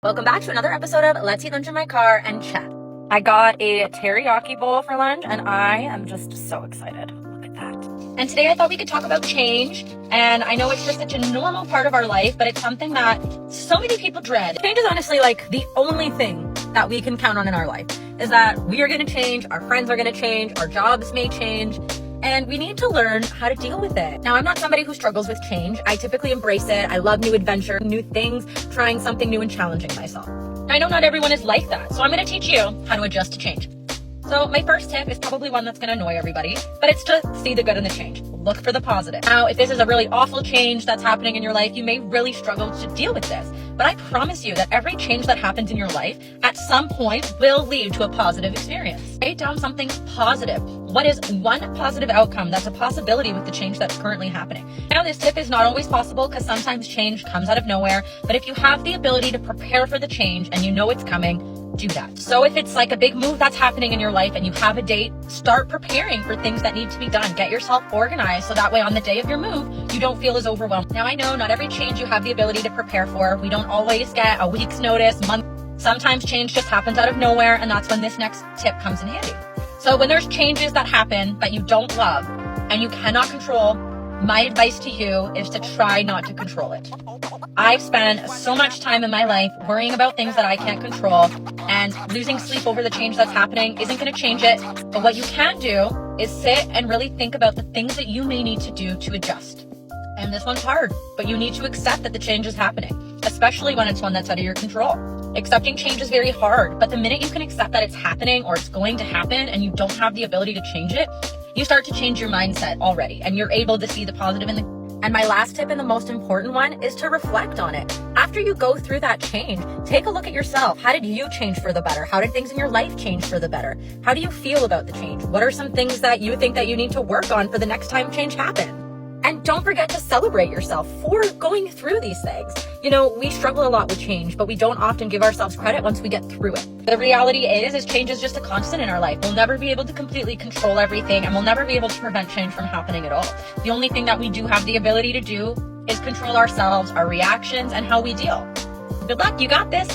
Welcome back to another episode of Let's Eat Lunch in My Car and Chat. I got a teriyaki bowl for lunch and I am just so excited. Look at that. And today I thought we could talk about change. And I know it's just such a normal part of our life, but it's something that so many people dread. Change is honestly like the only thing that we can count on in our life, is that we are going to change, our friends are going to change, our jobs may change, and we need to learn how to deal with it. Now, I'm not somebody who struggles with change. I typically embrace it. I love new adventure, new things, trying something new and challenging myself. I know not everyone is like that, so I'm going to teach you how to adjust to change. So my first tip is probably one that's going to annoy everybody, but it's to see the good in the change. Look for the positive. Now, if this is a really awful change that's happening in your life, you may really struggle to deal with this. But I promise you that every change that happens in your life at some point will lead to a positive experience. Write down something positive. What is one positive outcome that's a possibility with the change that's currently happening? Now, this tip is not always possible because sometimes change comes out of nowhere. But if you have the ability to prepare for the change and you know it's coming, do that. So if it's like a big move that's happening in your life and you have a date, start preparing for things that need to be done. Get yourself organized so that way on the day of your move, you don't feel as overwhelmed. Now, I know not every change you have the ability to prepare for. We don't always get a week's notice, month. Sometimes change just happens out of nowhere, and that's when this next tip comes in handy. So when there's changes that happen that you don't love and you cannot control, my advice to you is to try not to control it. I've spent so much time in my life worrying about things that I can't control, and losing sleep over the change that's happening isn't going to change it. But what you can do is sit and really think about the things that you may need to do to adjust. And this one's hard, but you need to accept that the change is happening, especially when it's one that's out of your control. Accepting change is very hard, but the minute you can accept that it's happening or it's going to happen and you don't have the ability to change it, you start to change your mindset already and you're able to see the positive in the. And my last tip and the most important one is to reflect on it. After you go through that change, take a look at yourself. How did you change for the better? How did things in your life change for the better? How do you feel about the change? What are some things that you think that you need to work on for the next time change happens? And don't forget to celebrate yourself for going through these things. You know, we struggle a lot with change, but we don't often give ourselves credit once we get through it. The reality is change is just a constant in our life. We'll never be able to completely control everything, and we'll never be able to prevent change from happening at all. The only thing that we do have the ability to do is control ourselves, our reactions, and how we deal. Good luck, you got this.